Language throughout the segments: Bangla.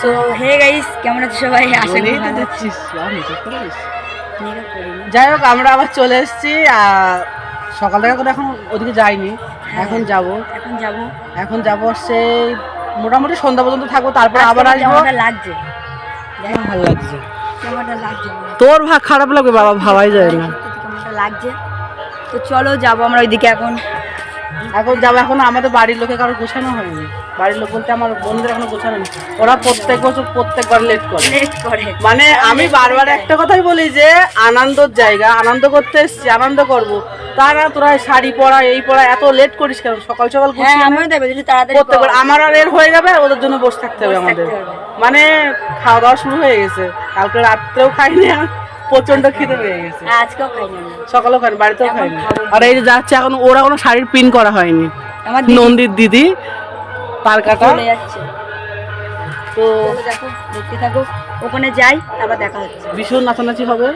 সো হে গাইস, কেমন আছো সবাই? আশা করি ভালো আছো। যাই হোক, আমরা আবার চলে এসেছি। সকাল থেকে করে এখন ওদিকে যাইনি, এখন যাব সেই মোটামুটি সন্ধ্যা পর্যন্ত থাকবো, তারপর আবার আসবো। লাগছে ভালো লাগছে, কেমনটা লাগছে? তোর খারাপ লাগবে বাবা, ভাবাই যায় না। কেমনটা লাগছে? তো চলো যাবো আমরা ওইদিকে। এখন যাবো। এখন আমাদের বাড়ির লোকে কারো গোছানো হয়নি। বাড়ির লোক বলতে আমার বন্ধুদের এখনো গোছানো নেই। ওরা প্রত্যেক বছর প্রত্যেকবার লেট করে। মানে আমি বারবার একটা কথাই বলি যে আনন্দের জায়গা, আনন্দ করতে এসছি, আনন্দ করবো, তারা তোরা শাড়ি পরা এই পরা এত লেট করিস কেন? সকাল সকাল প্রত্যেকবার আমার আর এর হয়ে যাবে, ওদের জন্য বসে থাকতে হবে আমাদের। মানে খাওয়া দাওয়া শুরু হয়ে গেছে, কালকে রাত্রেও খাইনি, প্রচন্ড খিদে পেয়ে গেছে। আজকেও খাইনি, সকালেও খাইনি, বাড়িতেও খাইনি। আর এই যে যাচ্ছে এখন, ওরা কোনো শাড়ির পিন করা হয়নি। নন্দীর দিদি তার কাটা তো দেখো, দেখতে থাকো, ওখানে যাই, তারপর দেখা হচ্ছে। ভীষণ নাচানাচি হবে।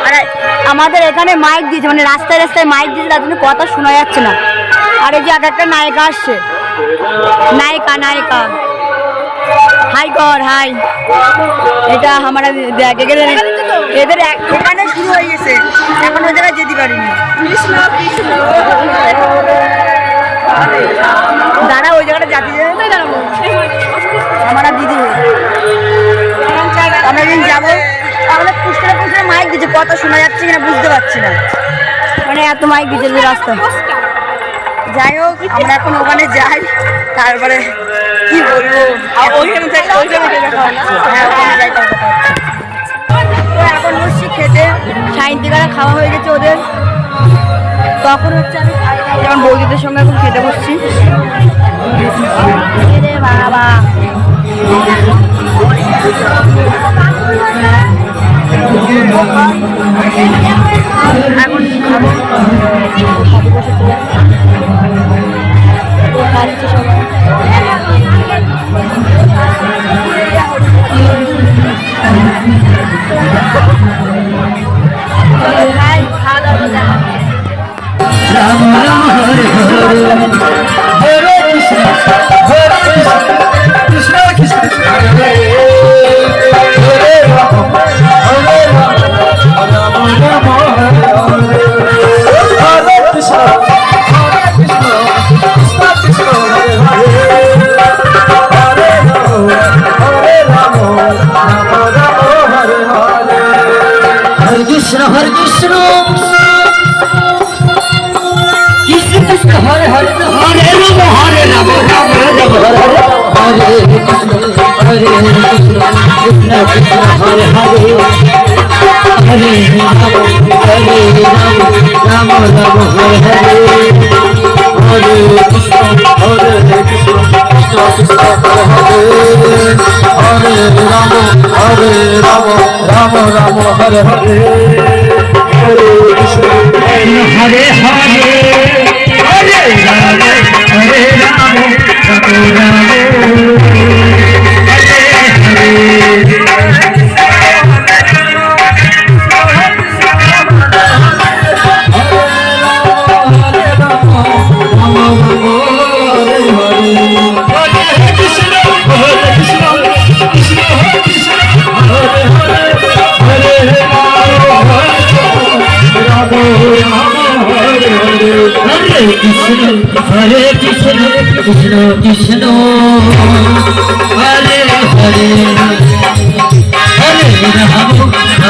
আর আমাদের এখানে মাইক দিয়েছে, মানে রাস্তায় রাস্তায় মাইক দিয়েছে, তার জন্য কথা শোনা যাচ্ছে না। আর এই যে একটা নায়িকা আসছে, নায়িকা হাই কর, হাই। এটা আমার এদের ওখানে শুরু হয়ে গেছে, এখন ওই জায়গায় যেতে পারিনি। দাঁড়া, ওই জায়গাটা জাতি আমার দিদি, আমরা দিন যাবো। তাহলে পুষ্করে মাইক দিচ্ছে, কথা শোনা যাচ্ছে কিনা বুঝতে পারছি না, মানে এত মাইক দিচ্ছে রাস্তা। যাই হোক, আমরা এখন ওখানে যাই, তারপরে কি বলবো, এখন বসছি খেতে। সাইন্তিকারা খাওয়া হয়ে গেছে ওদের, তখন হচ্ছে আমি যেমন বৌদিদের সঙ্গে এখন খেতে বসছি। বাবা এখন খাবো, খাচ্ছে সবাই। খাওয়া দাওয়া রাম রাম হরে হরে কৃষ্ণ কৃষ্ণ কৃষ্ণ হরে হরে রাম হরে রাম রাম রাম হরে হরে কৃষ্ণ কৃষ্ণ কৃষ্ণ হরে হরে হরে রাম রাম রাম হরে হরে হরে কৃষ্ণ হরে কৃষ্ণ हरे हरे हरे राम हरे राम राम राम हरे कृष्ण कृष्ण कृष्ण हरे हरे हरे राम राम राम हरे हरे हरे कृष्ण कृष्ण कृष्ण हरे हरे हरे राम राम राम हरे हरे हरे कृष्ण हरे हरे हरे राम हरे राम हरे कृष्ण कृष्ण कृष्ण हरे हरे हरे राम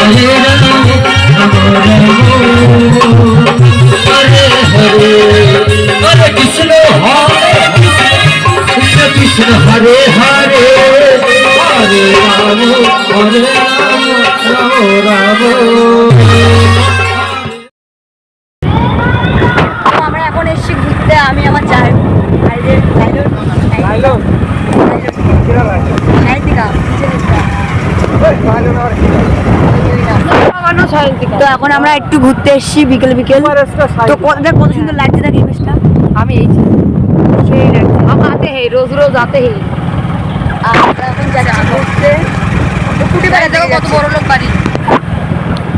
हरे राम हरे हरे हरे कृष्ण कृष्ण हरे हरे हरे राम राम আমি আমার চাই তো এখন আমরা একটু ঘুরতে এসেছি বিকেল বিকেল। তো কত সুন্দর লাগছে না জিনিসটা। আমি এই সেই हम आते हैं रोज रोज आते हैं। আমরা এখন যাচ্ছি ঘুরতে। কুটি বেড়াতে কত বড় লোক বাড়ি,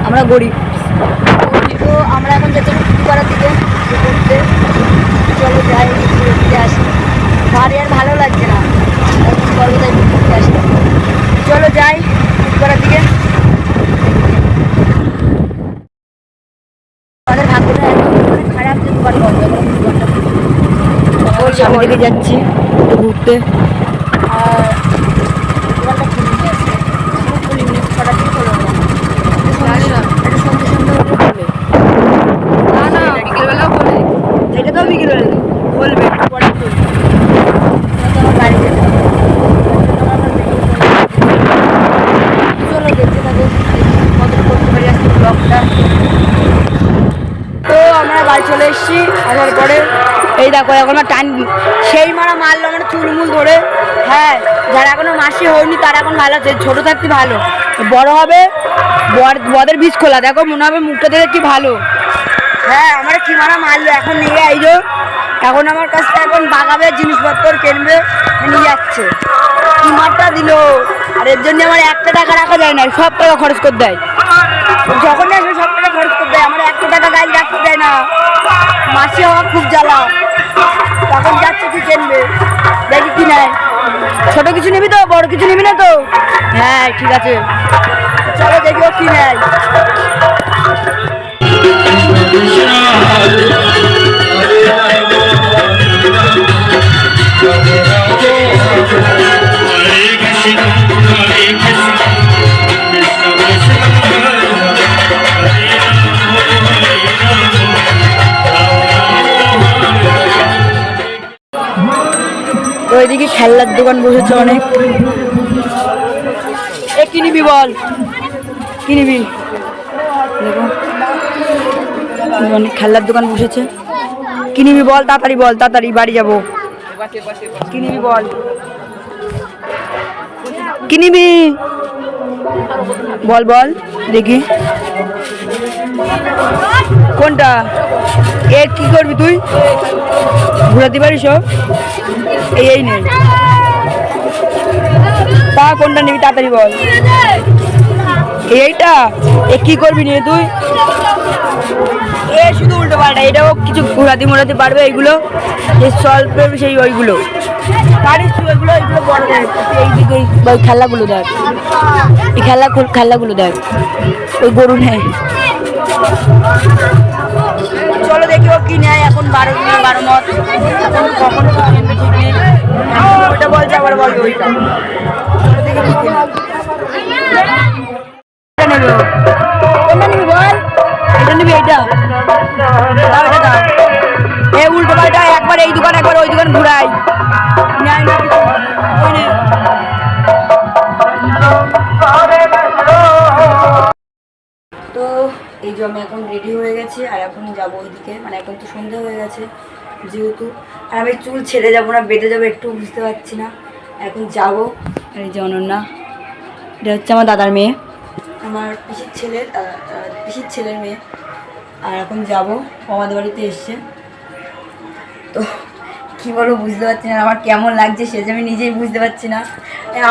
আমরা গরিব। তো আমরা এখন যাচ্ছি কুটি পাড়ার দিকে ঘুরতে। চলো যাই ঘুরতে আসি। সামনে দিকে যাচ্ছি একটু ঘুরতে। আর সেটা তো বিকেলবেলা বলবে পরে বাড়ি যেতে চলো দেখতে থাকো কতটা করতে পারি আজকে ব্লগটা। তো আমরা বাড়ি চলে এসেছি। আসার পরে এই দেখো এখন আমার টান সেই মারা মারলো আমার চুলমুল ধরে। হ্যাঁ, যারা এখনো মাসি হয়নি তারা এখন ভালো আছে, ছোটো থাকতে ভালো, বড় হবে বদের বীজ খোলা দেখো মনে হবে মুখটা দেখে কি ভালো। হ্যাঁ, আমার কি মারা মারলো এখন নিয়ে আইলো, এখন আমার কাছ থেকে এখন বাগাবে জিনিসপত্র কিনবে নিয়ে যাচ্ছে। কি মারটা দিল, আর এর জন্য আমার একটা টাকা রাখা যায় না, সব টাকা খরচ করে দেয়। যখন আসবে সব টাকা খরচ করে দেয়, আমার একটা টাকা গাড়ি রাখতে দেয় না। মাসি হওয়া খুব জ্বালা। তখন যাচ্ছে কি কিনবে, দেখি কি নেয়। ছোট কিছু নিবি তো, বড় কিছু নিবি না তো? হ্যাঁ ঠিক আছে, চলো দেখি ও কি নেয়। তো এদিকে খেলনার দোকান বসেছে অনেক। এ কি নিবি বল, কি নিবি? দেখো অনেক খেলনার দোকান বসেছে। কি নিবি বল, তাড়াতাড়ি বল, তাড়াতাড়ি বাড়ি যাবো। কি নিবি বল, কি নিবি বল বল দেখি কোনটা। এ কি করবি তুই, ঘুরাতে পারিস? এই নেই তা কোনটা নিবি তাড়াতাড়ি বল। এইটা এ কি করবি নিয়ে তুই? এ শুধু উল্টো পাল্টা, এটাও কিছু ঘুরাতে মোড়াতে পারবে। এইগুলো সলভ করবি সেই ওইগুলো পারিস তুই, ওইগুলো ওইগুলো বড় দেখ। এইদিকে ওই খেলাগুলো দেখ, এই খেলাগুলো দেখ, ওই গরু নেয়। চলো দেখি ও কি নেয়। এখন 12 মত, এখন কখন কিনবে ঠিক নেই। ওইটা বলছে আবার বলবে ওইটা। চলো দেখি কি কিনে নেবে। কোনটা নিবি বল, এটা নিবি, এইটা দাও, এটা দাও। এ উল্টো পাল্টা, একবার এই দোকান একবার ওই দোকান ঘুরাই, নেয় না কিছু। ওই নে। তো এই যে আমি এখন রেডি হয়ে গেছি আর এখন যাবো ওইদিকে, মানে এখন তো সন্ধ্যা হয়ে গেছে যেহেতু। আর আমি চুল ছেড়ে যাবো না বেঁধে যাবো একটু বুঝতে পারছি না। এখন যাবো। এই যে অনন্যা, এটা হচ্ছে আমার দাদার মেয়ে, আমার পিসির ছেলের মেয়ে। আর এখন যাবো, আমাদের বাড়িতে এসছে। তো কী বলবো বুঝতে পারছি না আমার কেমন লাগছে, সে যে আমি নিজেই বুঝতে পারছি না।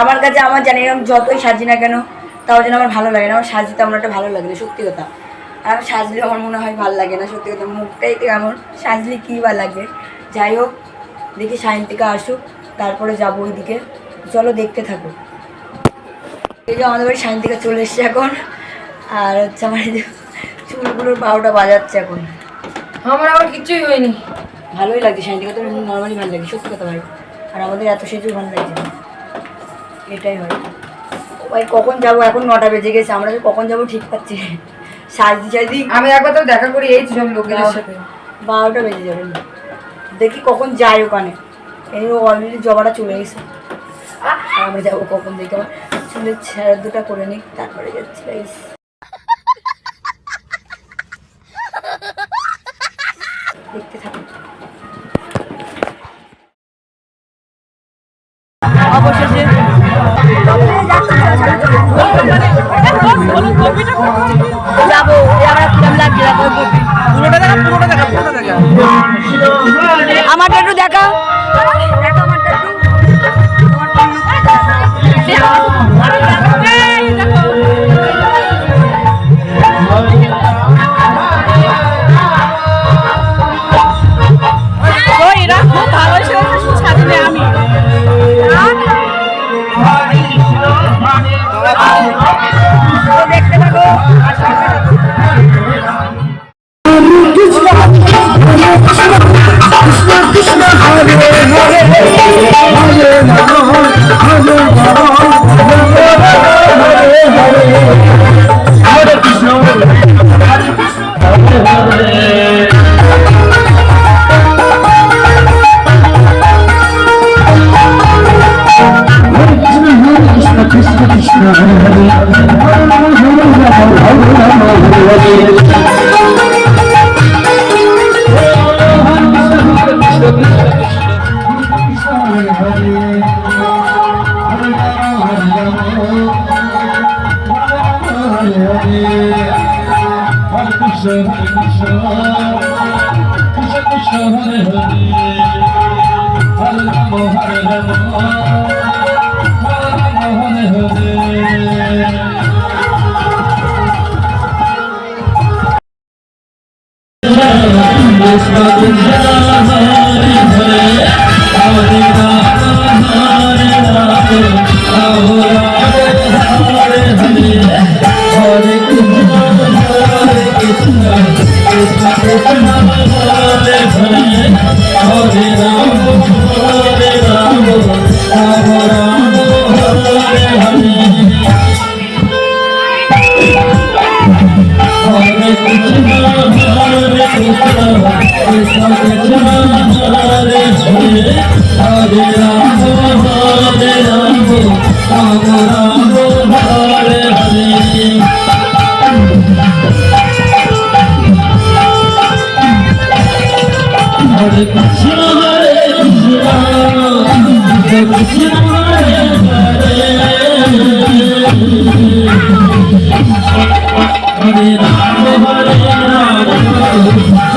আমার কাছে আমার জানি না যতই সাজি না কেন তাও যেন আমার ভালো লাগে না। আমার সাজতে তেমন একটা ভালো লাগে না সত্যি কথা। আর আমি সাজলেও আমার মনে হয় ভালো লাগে না সত্যি কথা, মুখটাই কেমন, সাজলে কী ভালো লাগবে। যাই হোক, দেখি সায়ন্তিকা আসুক তারপরে যাবো ওইদিকে। চলো দেখতে থাকো। এই যে আমাদের বাড়ি সায়ন্তিকা চলে এসছে এখন। আর হচ্ছে আমার এই যে চুলগুলোর 12টা বাজাচ্ছে এখন। আমার আবার কিছুই হয়নি, ভালোই লাগছে সায়ন্তিকা, তো নর্মালি ভালো লাগে সত্যি কথা ভাই। আর আমাদের এত সেজেও ভালো লাগছে না, এটাই হয় ভাই। কখন যাবো, এখন 9টা বেজে গেছে, আমরা যে কখন যাবো ঠিক পাচ্ছি। সাজি আমি একবার তো দেখা করি এই সব লোকের সাথে। 12টা বেজে যাবে, দেখি কখন যাই ওখানে। এই অলরেডি জবাটা চলে গেছে, আর আমরা যাবো কখন দেখি। আমার চুলের ছেঁড়া দুটা করে নিই তারপরে যাচ্ছি গাইস। দেখতে থাকুন। অবশেষে যাবো, আমরা কিরম লাগছে আমারটা একটু দেখা, আমারটা দেখতে পাবো। Krishna Krishna Hare Hare Rama, Hare Rama,